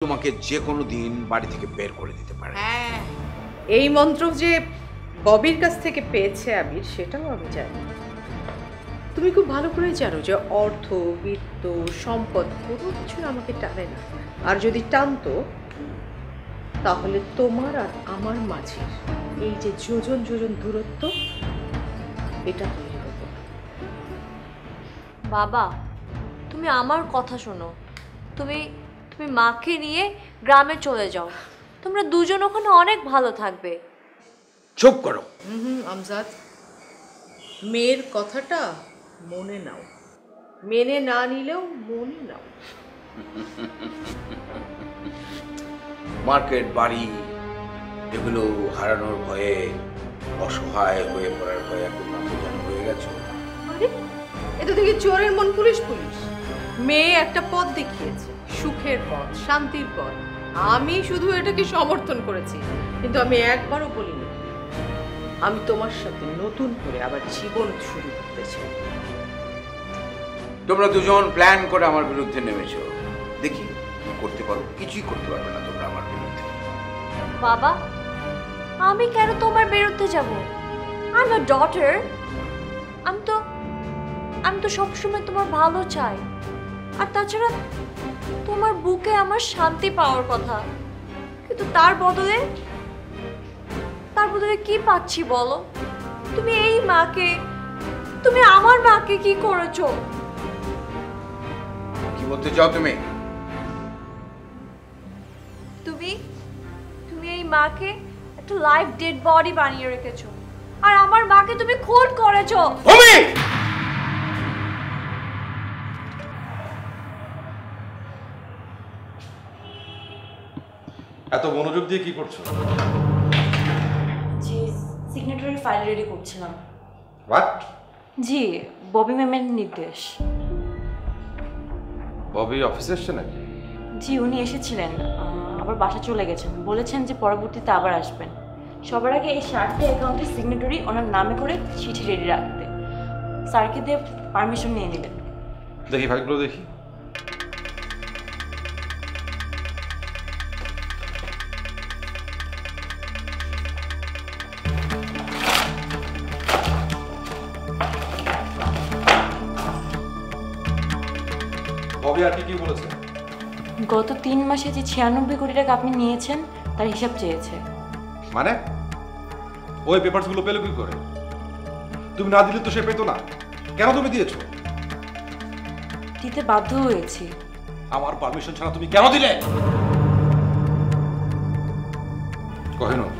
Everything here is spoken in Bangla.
তোমাকে যে কোনো দিন বাড়ি থেকে বের করে দিতে পারে। হ্যাঁ, এই মন্ত্র যে ববির কাছ থেকে পেয়েছে আবির, সেটাও আমি জানি। তুমি খুব ভালো করে জানো যে অর্থ, বিত্ত, সম্পদ কোনো কিছু আমাকে টানে না। আর যদি টানতো তাহলে তোমার আর আমার মাঝে এই যে যোজন যোজন দূরত্ব, এটা তৈরি হতো না। বাবা, তুমি আমার কথা শোনো। তুমি তুমি মাকে নিয়ে গ্রামে চলে যাও। তোমরা দুজন ওখানে অনেক ভালো থাকবে। চুপ করো। আমজাদ, মেয়ের কথাটা মনে নাও, মেনে না নিলেও মনে নাও। মার্কেট, বাড়ি এগুলো হারানোর ভয়ে, অসহায় হয়ে পড়ার ভয়ে একদম নামোজন হয়ে গেছো। আরে, এটা দেখি চোরের মন পুলিশ পুলিশ। মেয়ে একটা পথ দেখিয়েছে, সুখের পথ, শান্তির পথ। আমি শুধু এটাকে সমর্থন করেছি, কিন্তু আমি একবারও বলিনি আমি তোমার সাথে নতুন করে আবার জীবন শুরু করতে চাই। তোমরা দুজন প্ল্যান করে আমার বিরুদ্ধে নেমেছো, দেখি কি করতে পারো। কিছুই করতে পারবে না তোমরা আমার বিরুদ্ধে। বাবা, আমি কেন তোমার বিরুদ্ধে যাব? I am a daughter. আমি তো সবসময় তোমার ভালো চাই। আর তাছাড়া তোমার বুকে আমার শান্তি পাওয়ার কথা, কিন্তু তার বদলে কি পাচ্ছি বলো? তুমি তুমি আমার মাকে কি করেছো? কি বলতে চাও তুমি? তুমি এই মাকে একটা লাইভ ডেড বডি বানিয়ে রেখেছো, আর আমার মাকে তুমি খুন করেছো। এত মনোযোগ দিয়ে কি করছো? জি, সিগনেচারি ফাইল রেডি করছিলাম। হোয়াট? জি, ববি ম্যামের নির্দেশ। ববি অফিসে এসছে নাকি? জি, উনি এসেছিলেন, আবার বাসা চলে গেছেন। বলেছেন যে পরবর্তীতে আবার আসবেন। সবার আগে এই 60টি অ্যাকাউন্টের সিগনেচারি ওনার নামে করে চিঠি রেডি রাখতে, স্যারকে দিয়ে পারমিশন নিয়ে নেবেন। দেখি ফাইলগুলো দেখি। ববি আর কি বলেছে? গত 3 মাসে যে 96 কোটি টাকা আপনি নিয়েছেন তার হিসাব চেয়েছে। মানে ওই পেপারসগুলো পেলো কি করে? তুমি না দিলে তো সে পেতো না। কেন তুমি দিয়েছো? দিতে বাধ্য হয়েছি। আমার পারমিশন ছাড়া তুমি কেন দিলে? কহিনুর,